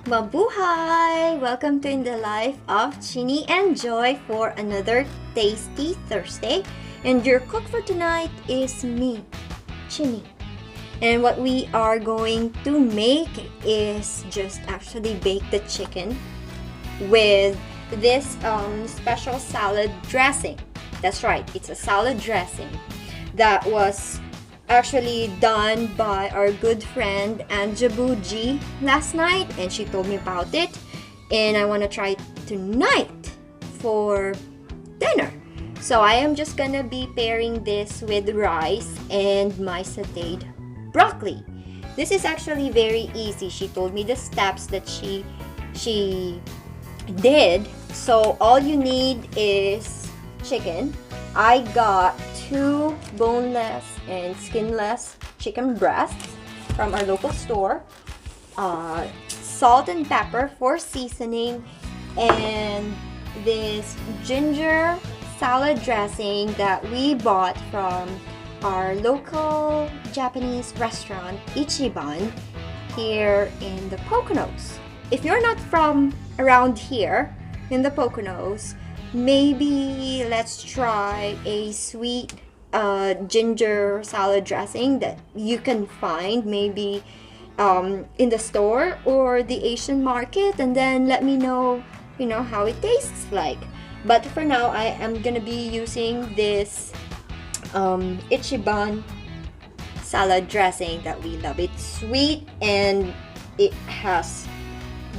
Mabuhay! Welcome to In the Life of Chini and Joy for another tasty Thursday. And your cook for tonight is me, Chini. And what we are going to make is just actually bake the chicken with this special salad dressing. That's right, it's a salad dressing that was actually done by our good friend Anjabuji last night, and she told me about it, and I want to try it tonight for dinner. So I am just gonna be pairing this with rice and my sauteed broccoli. This is actually very easy. She told me the steps that she did. So all you need is chicken. I got 2 boneless and skinless chicken breasts from our local store, salt and pepper for seasoning, and this ginger salad dressing that we bought from our local Japanese restaurant Ichiban here in the Poconos. If you're not from around here in the Poconos, maybe let's try a sweet ginger salad dressing that you can find maybe in the store or the Asian market, and then let me know, how it tastes like. But for now, I am gonna be using this Ichiban salad dressing that we love. It's sweet and it has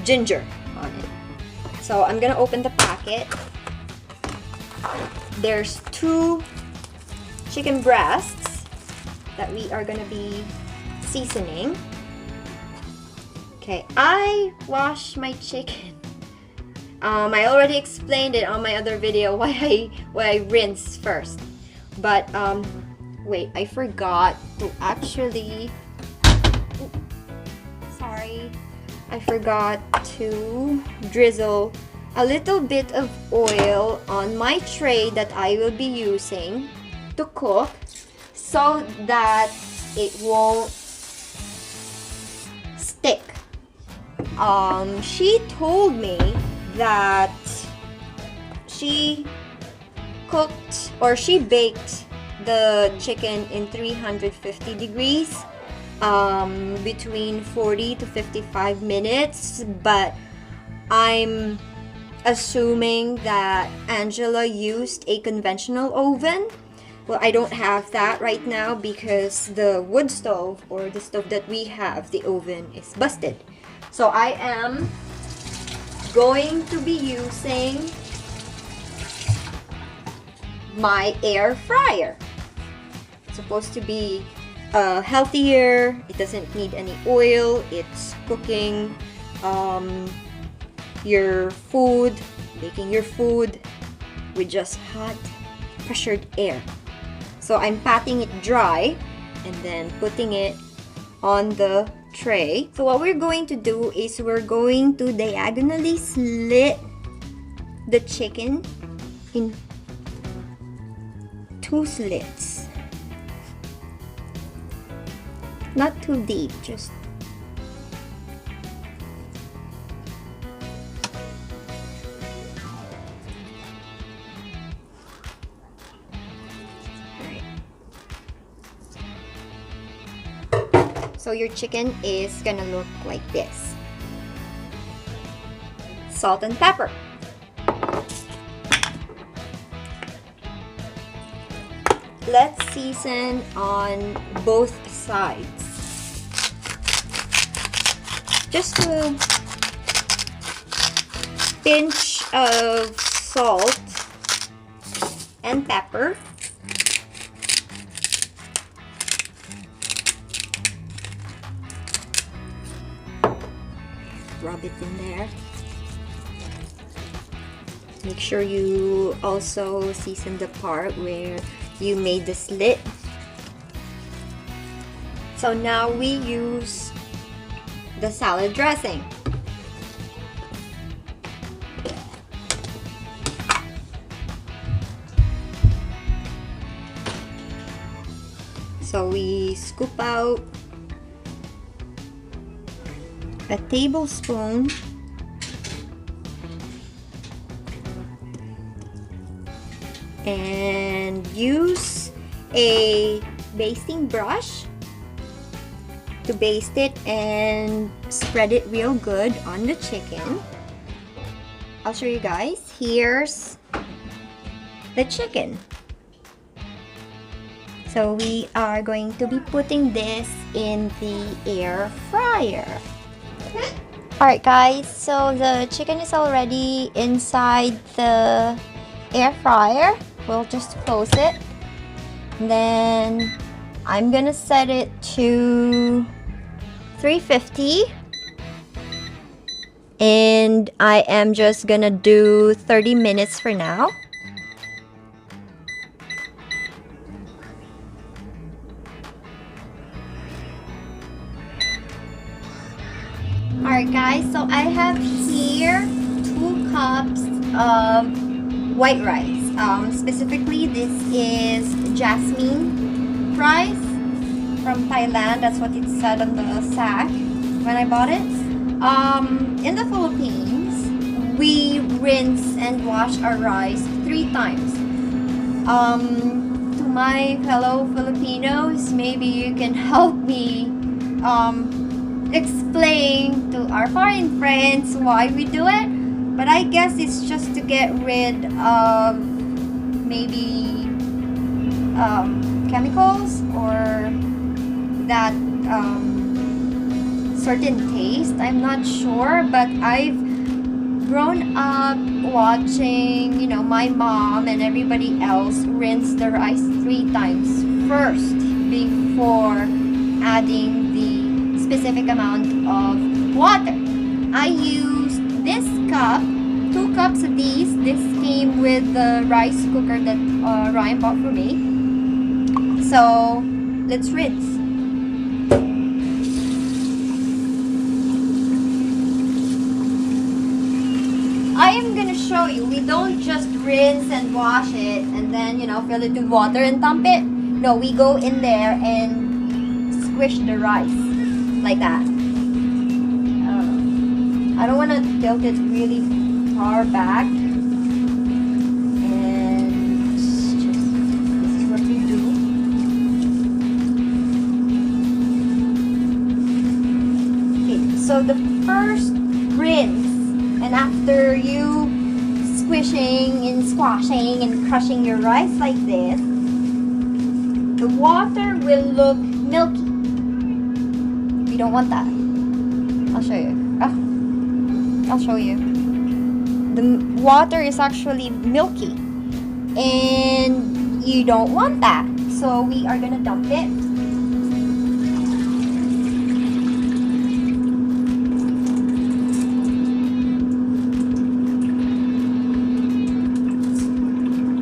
ginger on it. So I'm gonna open the packet. There's 2 chicken breasts that we are gonna be seasoning. Okay, I wash my chicken. I already explained it on my other video why I rinse first. But wait, I forgot to actually. Sorry, I forgot to drizzle a little bit of oil on my tray that I will be using to cook so that it won't stick. She told me that she cooked or she baked the chicken in 350 degrees between 40 to 55 minutes, but I'm assuming that Angela used a conventional oven. Well, I don't have that right now because the wood stove, or the stove that we have, the oven is busted. So I am going to be using my air fryer. It's supposed to be healthier. It doesn't need any oil. It's cooking your food, baking your food with just hot pressured air. So I'm patting it dry and then putting it on the tray. So what we're going to do is we're going to diagonally slit the chicken in 2 slits. Not too deep, just so your chicken is gonna look like this. Salt and pepper. Let's season on both sides. Just a pinch of salt and pepper. Rub it in there. Make sure you also season the part where you made the slit. So now we use the salad dressing. So we scoop out a tablespoon and use a basting brush to baste it and spread it real good on the chicken. I'll show you guys. Here's the chicken. So we are going to be putting this in the air fryer. Alright guys, so the chicken is already inside the air fryer. We'll just close it. Then I'm gonna set it to 350 and I am just gonna do 30 minutes for now. Alright guys, so I have here 2 cups of white rice. Specifically, this is jasmine rice from Thailand. That's what it said on the sack when I bought it. In the Philippines, we rinse and wash our rice 3 times. To my fellow Filipinos, maybe you can help me explain to our foreign friends why we do it. But I guess it's just to get rid of maybe chemicals or that certain taste. I'm not sure, but I've grown up watching, you know, my mom and everybody else rinse the rice 3 times first before adding the specific amount of water. I used this cup, 2 cups of these. This came with the rice cooker that Ryan bought for me. So let's rinse. I am gonna show you, we don't just rinse and wash it and then, you know, fill it with water and dump it. No, we go in there and squish the rice like that. I don't want to tilt it really far back. And just, this is what we do. Okay, so the first rinse, and after you squishing and squashing and crushing your rice like this, the water will look milky. We don't want that. I'll show you. I'll show you. The water is actually milky and you don't want that. So we are gonna dump it.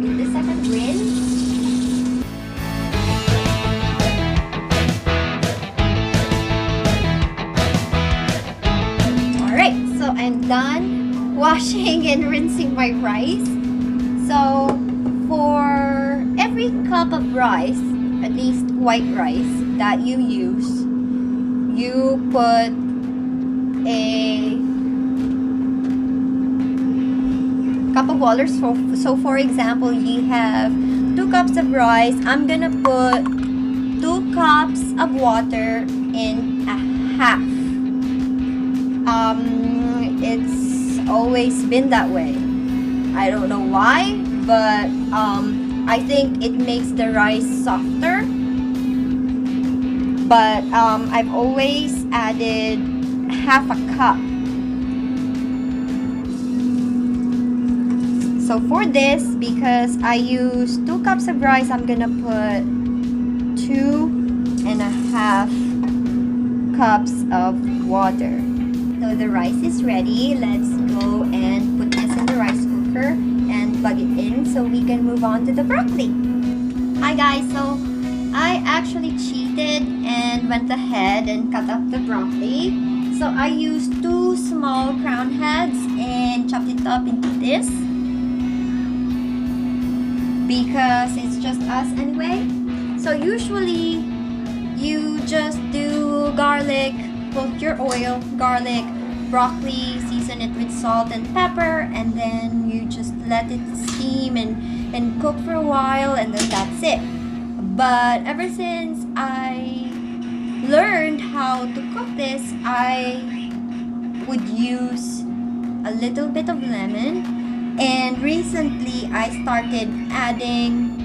Do the second rinse. I'm done washing and rinsing my rice. So for every cup of rice, at least white rice that you use, you put a cup of water. So for example, you have 2 cups of rice. I'm gonna put 2 cups of water in a half. It's always been that way. I don't know why, but I think it makes the rice softer. But I've always added half a cup. So for this, because I use 2 cups of rice, I'm gonna put 2.5 cups of water. So the rice is ready. Let's go and put this in the rice cooker and plug it in so we can move on to the broccoli. Hi guys, so I actually cheated and went ahead and cut up the broccoli. So I used 2 small crown heads and chopped it up into this because it's just us anyway. So usually you just do garlic, put your oil, garlic, broccoli, season it with salt and pepper, and then you just let it steam and cook for a while, and then that's it. But ever since I learned how to cook this, I would use a little bit of lemon, and recently I started adding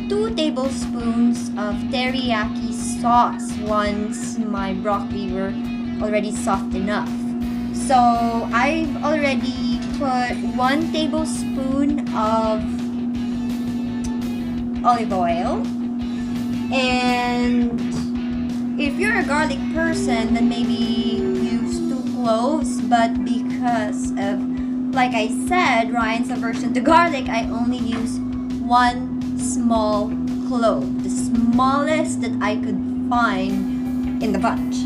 2 tablespoons of teriyaki sauce once my broccoli were already soft enough. So I've already put 1 tablespoon of olive oil, and if you're a garlic person, then maybe use 2 cloves, but because of, like I said, Ryan's aversion to garlic, I only use 1 small clove, the smallest that I could find in the bunch.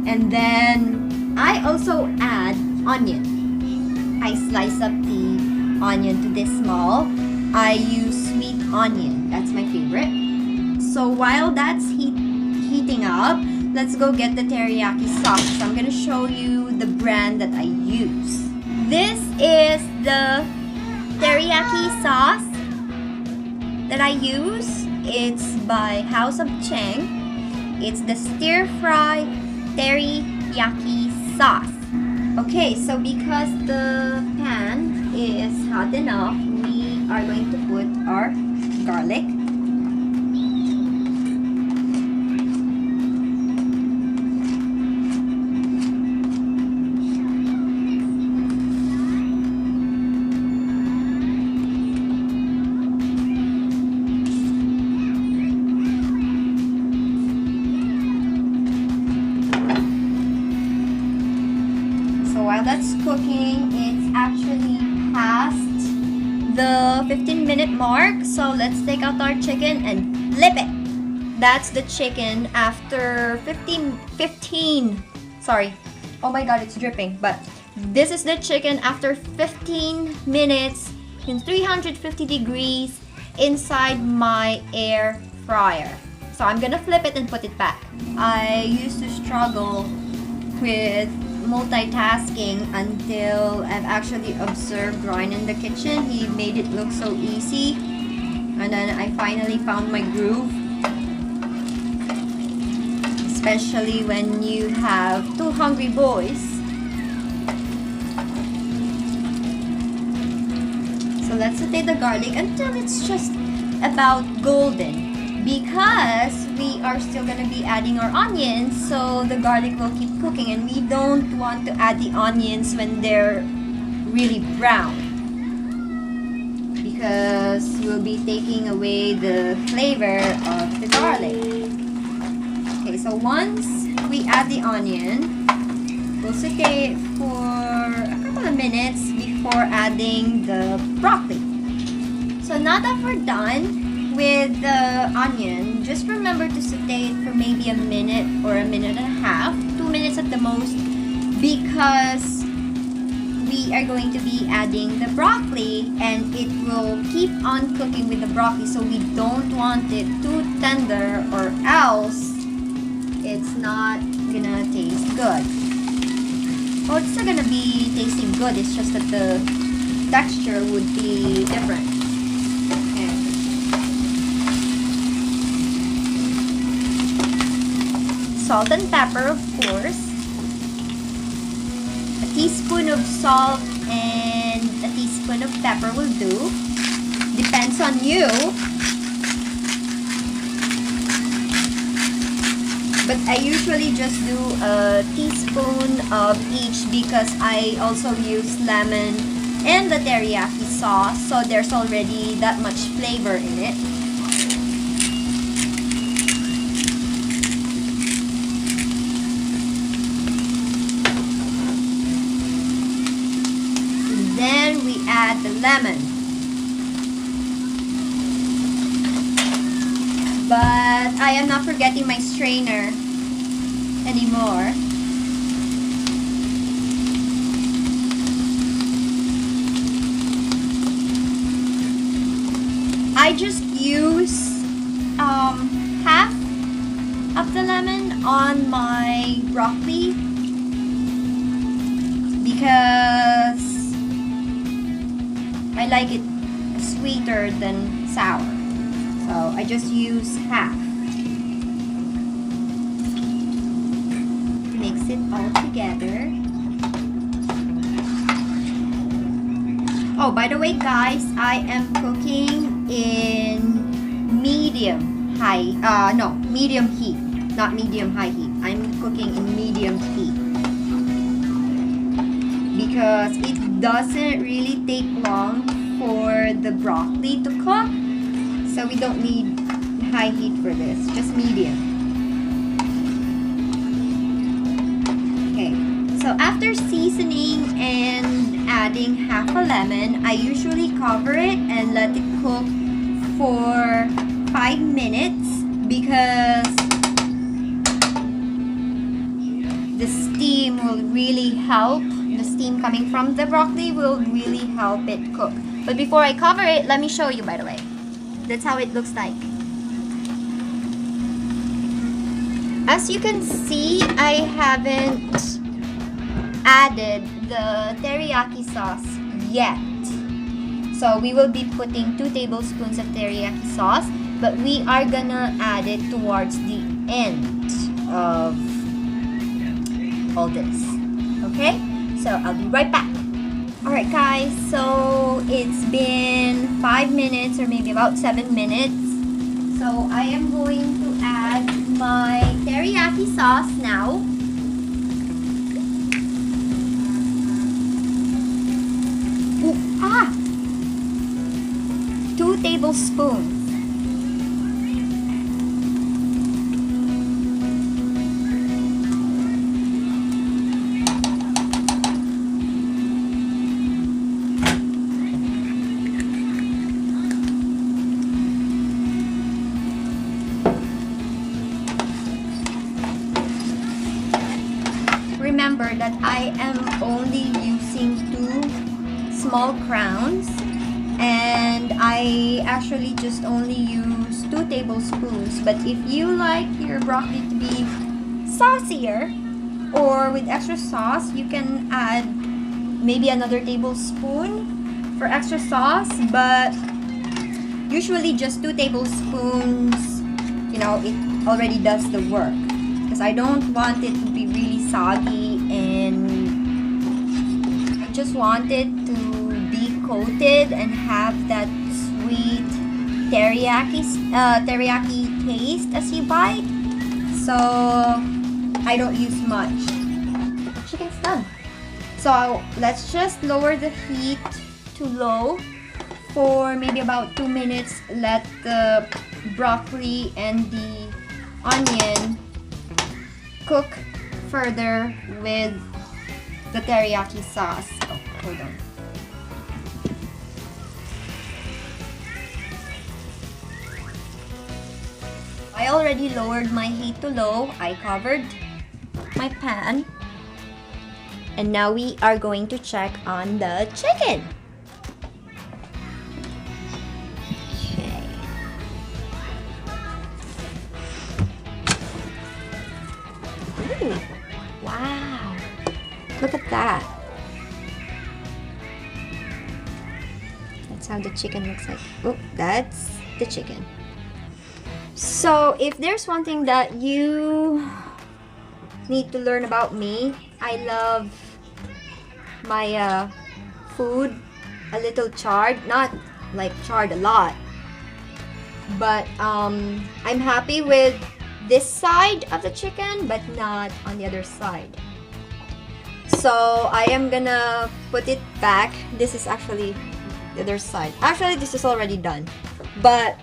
And then I also add onion. I slice up the onion to this small. I use sweet onion. That's my favorite. So while that's heating up, let's go get the teriyaki sauce. So I'm gonna show you the brand that I use. This is the teriyaki sauce that I use. It's by House of Cheng. It's the stir fry teriyaki sauce. Okay, so because the pan is hot enough, we are going to put our garlic. While that's cooking, it's actually past the 15-minute mark. So let's take out our chicken and flip it. That's the chicken after 15, sorry. Oh my god, it's dripping. But this is the chicken after 15 minutes in 350 degrees inside my air fryer. So I'm gonna flip it and put it back. I used to struggle with multitasking until I've actually observed Ryan in the kitchen. He made it look so easy, and then I finally found my groove, especially when you have 2 hungry boys. So let's saute the garlic until it's just about golden, because we are still going to be adding our onions, so the garlic will keep cooking, and we don't want to add the onions when they're really brown, because we'll be taking away the flavor of the garlic. Okay, so once we add the onion, we'll saute it for a couple of minutes before adding the broccoli. So now that we're done with the onion, just remember to saute it for maybe a minute or a minute and a half, 2 minutes at the most, because we are going to be adding the broccoli and it will keep on cooking with the broccoli, so we don't want it too tender or else it's not gonna taste good. Well, it's still gonna be tasting good, it's just that the texture would be different. Salt and pepper, of course. A teaspoon of salt and a teaspoon of pepper will do. Depends on you. But I usually just do a teaspoon of each because I also use lemon and the teriyaki sauce, so there's already that much flavor in it. Then we add the lemon. But I am not forgetting my strainer anymore. I just use half of the lemon on my broccoli because I like it sweeter than sour. So I just use half. Mix it all together. Oh, by the way guys, I am cooking in medium heat, not medium high heat. I'm cooking in medium heat because it doesn't really take long for the broccoli to cook, so we don't need high heat for this, just medium. Okay, so after seasoning and adding half a lemon, I usually cover it and let it cook for 5 minutes because the steam will really help. The steam coming from the broccoli will really help it cook. But before I cover it, let me show you, by the way. That's how it looks like. As you can see, I haven't added the teriyaki sauce yet. So we will be putting 2 tablespoons of teriyaki sauce, but we are gonna add it towards the end of all this. Okay? So I'll be right back. Alright guys, so it's been 5 minutes or maybe about 7 minutes. So I am going to add my teriyaki sauce now. Ooh, 2 tablespoons. Remember that I am only using 2 small crowns, and I actually just only use 2 tablespoons. But if you like your broccoli to be saucier or with extra sauce, you can add maybe another tablespoon for extra sauce, but usually just 2 tablespoons, you know, it already does the work. Because I don't want it to be really soggy, and I just want it to be coated and have that sweet teriyaki taste as you bite. So I don't use much. Chicken's done. So let's just lower the heat to low for maybe about 2 minutes. Let the broccoli and the onion cook further with the teriyaki sauce. Oh, hold on. I already lowered my heat to low. I covered my pan. And now we are going to check on the chicken. Wow, look at that. That's how the chicken looks like. Oh, that's the chicken. So if there's one thing that you need to learn about me, I love my food a little charred, not like charred a lot, but I'm happy with this side of the chicken but not on the other side. So I am gonna put it back. This is actually the other side. Actually, this is already done, but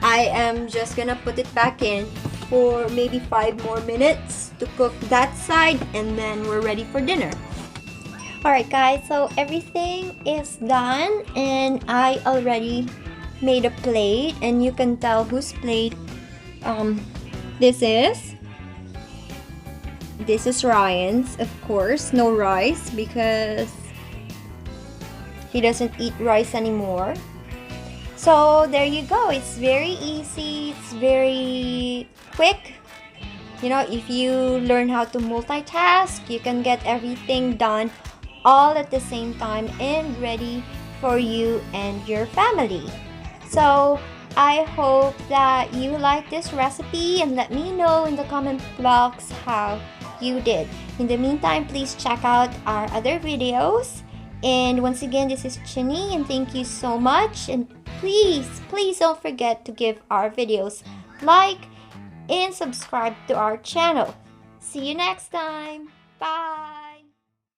I am just gonna put it back in for maybe 5 more minutes to cook that side, and then we're ready for dinner. Alright guys, so everything is done, and I already made a plate, and you can tell whose plate this is Ryan's, of course. No rice because he doesn't eat rice anymore. So there you go. It's very easy, it's very quick, You know, if you learn how to multitask, you can get everything done all at the same time and ready for you and your family. So I hope that you like this recipe and let me know in the comment box how you did. In the meantime, please check out our other videos. And once again, this is Chinny and thank you so much. And please don't forget to give our videos like and subscribe to our channel. See you next time. Bye.